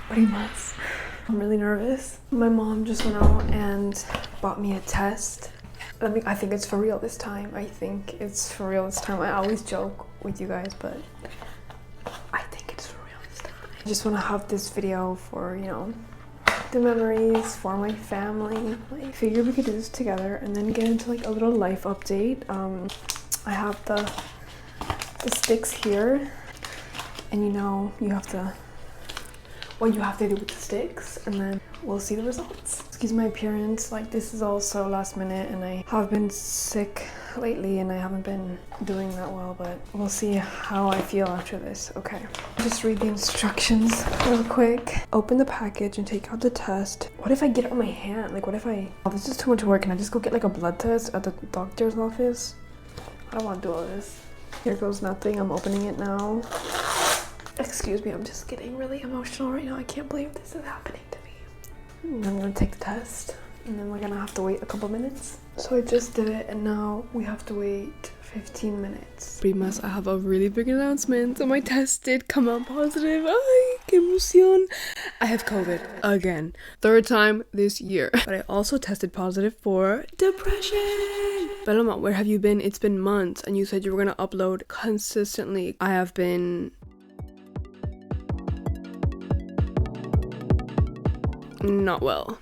Primas. I'm really nervous. My mom just went out and bought me a test. I think it's for real this time. I think it's for real this time. I always joke with you guys, but I think it's for real this time. I just want to have this video for, you know, the memories, for my family. I figured we could do this together and then get into like a little life update. I have the sticks here, and you know, you have to what you have to do with the sticks, and then we'll see the results. Excuse my appearance, like this is also last minute, and I have been sick lately and I haven't been doing that well, but we'll see how I feel after this. Okay, just read the instructions real quick. Open the package and take out the test. What if I get it on my hand? Like what if oh, this is too much work. Can I just go get like a blood test at the doctor's office? I don't want to do all this. Here goes nothing. I'm opening it now. Excuse me, I'm just getting really emotional right now. I can't believe this is happening to me. I'm gonna take the test and then we're gonna have to wait a couple minutes. So I just did it and now we have to wait 15 minutes. Primas, I have a really big announcement. So my test did come out positive. Ay, qué emoción. I have COVID again. 3rd time this year. But I also tested positive for depression. Belma, where have you been? It's been months and you said you were gonna upload consistently. I have been not well.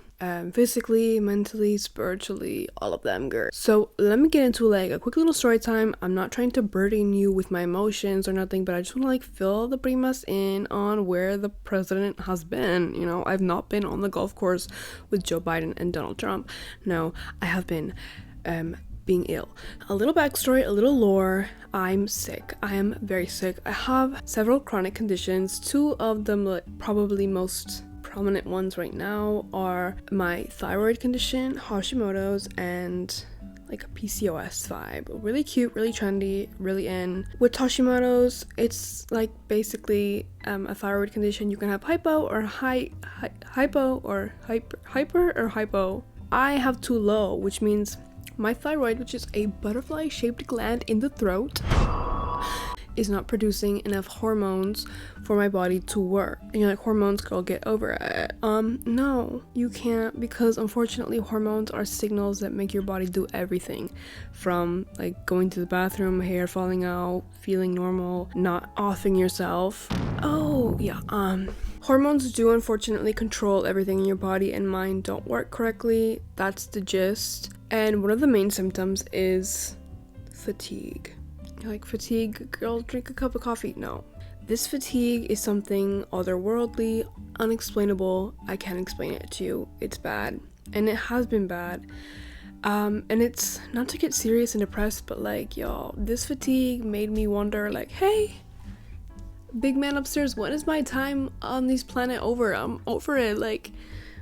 Physically, mentally, spiritually, all of them, girl. So let me get into like a quick little story time. I'm not trying to burden you with my emotions or nothing, but I just want to like fill the primas in on where the president has been. You know, I've not been on the golf course with Joe Biden and Donald Trump. No, I have been being ill. A little backstory, a little lore. I'm sick. I am very sick. I have several chronic conditions. 2 of them, like, probably most prominent ones right now, are my thyroid condition, Hashimoto's, and like a PCOS vibe. Really cute, really trendy, really in. With Hashimoto's, it's like basically a thyroid condition. You can have hypo or hypo or hyper or hypo. I have too low, which means my thyroid, which is a butterfly shaped gland in the throat, is not producing enough hormones for my body to work. And you're like, hormones, girl, get over it. No, you can't, because unfortunately hormones are signals that make your body do everything from like going to the bathroom, hair falling out, feeling normal, not offing yourself. Oh yeah, hormones do unfortunately control everything in your body, and mine don't work correctly. That's the gist. And one of the main symptoms is fatigue. Like, fatigue, girl, drink a cup of coffee. No, this fatigue is something otherworldly, unexplainable. I can't explain it to you. It's bad, and it has been bad. And it's not to get serious and depressed, but like, y'all, this fatigue made me wonder, like, hey, big man upstairs, when is my time on this planet over? I'm over it. Like,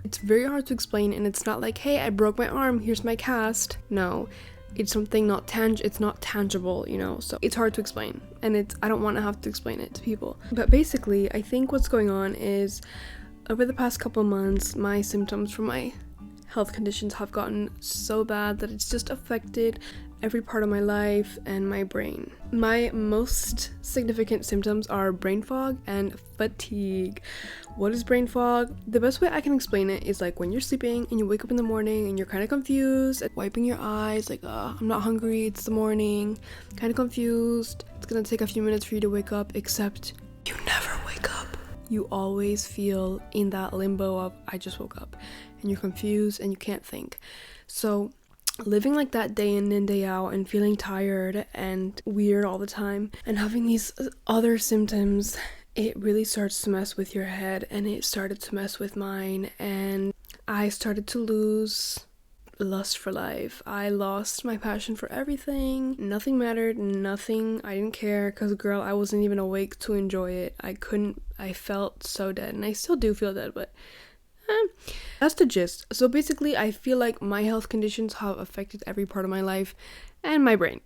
it's very hard to explain, and it's not like, hey, I broke my arm, here's my cast. No, it's something it's not tangible, you know, so it's hard to explain, and I don't want to have to explain it to people. But basically, I think what's going on is, over the past couple months, my symptoms from my health conditions have gotten so bad that it's just affected every part of my life and my brain. My most significant symptoms are brain fog and fatigue. What is brain fog? The best way I can explain it is like when you're sleeping and you wake up in the morning and you're kind of confused, wiping your eyes, like, I'm not hungry, it's the morning, kind of confused. It's gonna take a few minutes for you to wake up, except you never wake up. You always feel in that limbo of, I just woke up, and you're confused and you can't think. So living like that day in and day out, and feeling tired and weird all the time, and having these other symptoms, it really starts to mess with your head, and it started to mess with mine, and I started to lose lust for life. I lost my passion for everything. Nothing mattered, nothing. I didn't care, because girl, I wasn't even awake to enjoy it. I felt so dead, and I still do feel dead, but that's the gist. So basically, I feel like my health conditions have affected every part of my life and my brain,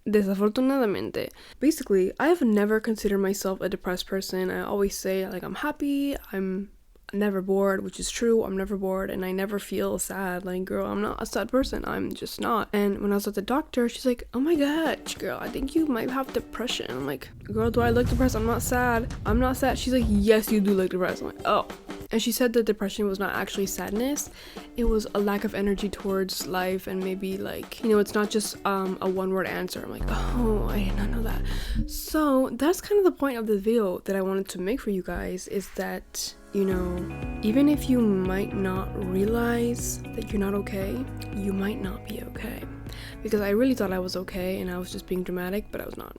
desafortunadamente. Basically, I have never considered myself a depressed person. I always say, like, I'm happy, I'm never bored, which is true. I'm never bored, and I never feel sad. Like, girl, I'm not a sad person. I'm just not. And when I was at the doctor, she's like, oh my god, girl, I think you might have depression. I'm like, girl, do I look depressed? I'm not sad. She's like, yes, you do look depressed. I'm like, oh. And she said that depression was not actually sadness, it was a lack of energy towards life, and maybe like, you know, it's not just a one-word answer. I'm like, oh, I did not know that. So that's kind of the point of the video that I wanted to make for you guys, is that, you know, even if you might not realize that you're not okay, you might not be okay. Because I really thought I was okay and I was just being dramatic, but I was not.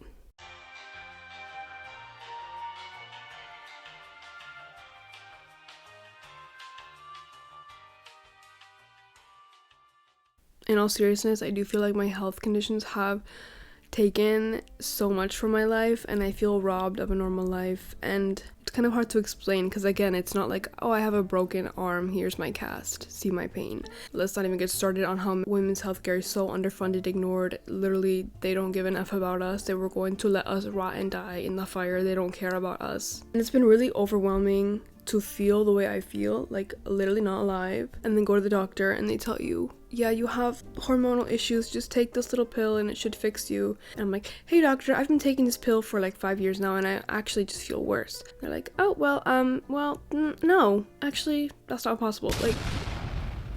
In all seriousness, I do feel like my health conditions have taken so much from my life, and I feel robbed of a normal life. And it's kind of hard to explain because, again, it's not like, oh, I have a broken arm, here's my cast, see my pain. Let's not even get started on how women's healthcare is so underfunded, ignored. Literally, they don't give an F about us. They were going to let us rot and die in the fire. They don't care about us. And it's been really overwhelming to feel the way I feel, like literally not alive, and then go to the doctor and they tell you, yeah, you have hormonal issues, just take this little pill and it should fix you. And I'm like, hey doctor, I've been taking this pill for like 5 years now and I actually just feel worse. They're like, oh, well, no, actually, that's not possible. Like,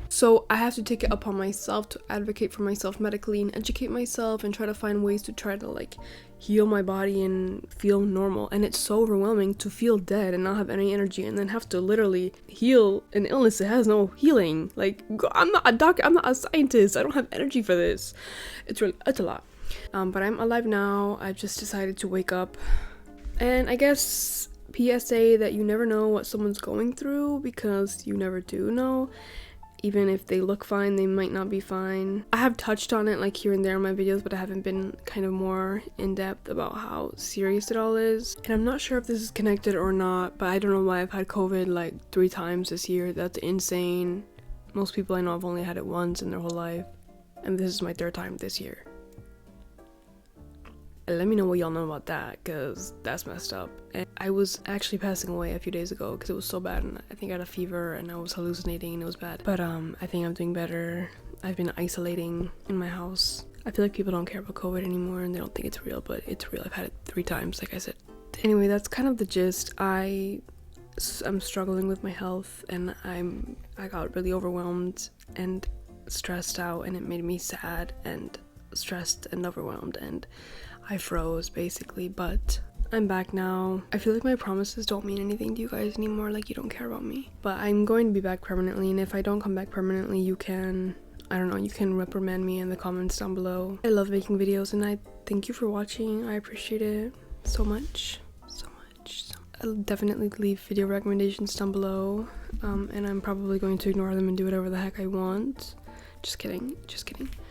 so I have to take it upon myself to advocate for myself medically and educate myself and try to find ways to try to like heal my body and feel normal. And it's so overwhelming to feel dead and not have any energy and then have to literally heal an illness that has no healing. Like, I'm not a doctor, I'm not a scientist, I don't have energy for this. It's a lot. But I'm alive now. I've just decided to wake up. And I guess PSA that you never know what someone's going through, because you never do know. Even if they look fine, they might not be fine. I have touched on it like here and there in my videos, but I haven't been kind of more in depth about how serious it all is. And I'm not sure if this is connected or not, but I don't know why I've had COVID like 3 times this year. That's insane. Most people I know have only had it once in their whole life. And this is my 3rd time this year. Let me know what y'all know about that, because that's messed up. And I was actually passing away a few days ago because it was so bad, and I think I had a fever and I was hallucinating and it was bad. But I think I'm doing better. I've been isolating in my house. I feel like people don't care about COVID anymore and they don't think it's real, but it's real. I've had it 3 times, like I said. Anyway, that's kind of the gist. I'm struggling with my health, and I got really overwhelmed and stressed out, and it made me sad and stressed and overwhelmed, and I froze basically. But I'm back now. I feel like my promises don't mean anything to you guys anymore, like you don't care about me. But I'm going to be back permanently, and if I don't come back permanently, you can, I don't know, you can reprimand me in the comments down below. I love making videos, and I thank you for watching. I appreciate it so much. I'll definitely leave video recommendations down below, and I'm probably going to ignore them and do whatever the heck I want. Just kidding.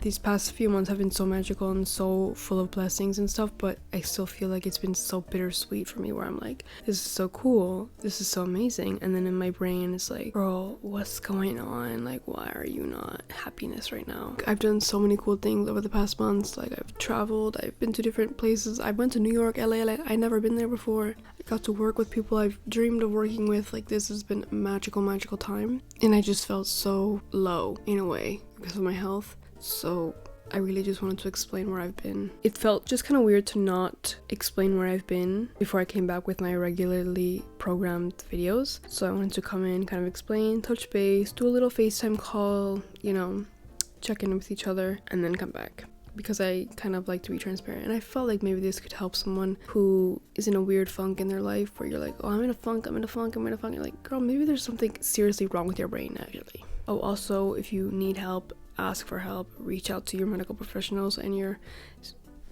These past few months have been so magical and so full of blessings and stuff, but I still feel like it's been so bittersweet for me, where I'm like, this is so cool, this is so amazing, and then in my brain it's like, girl, what's going on? Like, why are you not happiness right now? I've done so many cool things over the past months. Like, I've traveled, I've been to different places. I went to New York, LA, like, I'd never been there before. I got to work with people I've dreamed of working with. Like, this has been a magical time, and I just felt so low in a way because of my health. So I really just wanted to explain where I've been. It felt just kind of weird to not explain where I've been before I came back with my regularly programmed videos. So I wanted to come in, kind of explain, touch base, do a little FaceTime call, you know, check in with each other, and then come back. Because I kind of like to be transparent, and I felt like maybe this could help someone who is in a weird funk in their life, where you're like, oh, I'm in a funk. You're like, girl, maybe there's something seriously wrong with your brain, actually. Oh, also, if you need help, ask for help. Reach out to your medical professionals and your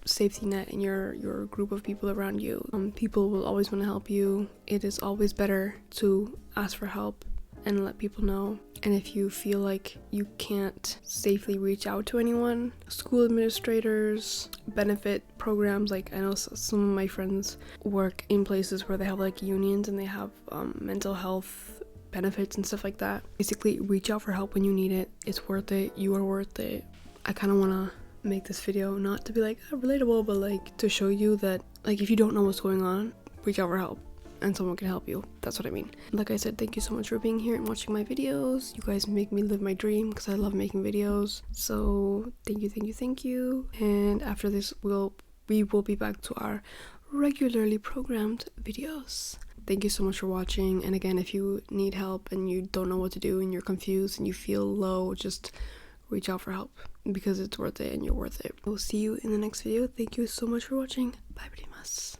safety net and your group of people around you. People will always want to help you. It is always better to ask for help and let people know. And if you feel like you can't safely reach out to anyone, school administrators, benefit programs, like I know some of my friends work in places where they have like unions and they have mental health benefits and stuff like that. Basically, reach out for help when you need it. It's worth it. You are worth it. I kind of want to make this video not to be like relatable, but like to show you that like if you don't know what's going on, reach out for help and someone can help you. That's what I mean. Like I said, thank you so much for being here and watching my videos. You guys make me live my dream because I love making videos. So thank you. And after this, we will be back to our regularly programmed videos. Thank you so much for watching. And again, if you need help and you don't know what to do and you're confused and you feel low, just reach out for help because it's worth it and you're worth it. We'll see you in the next video. Thank you so much for watching. Bye, pretty much.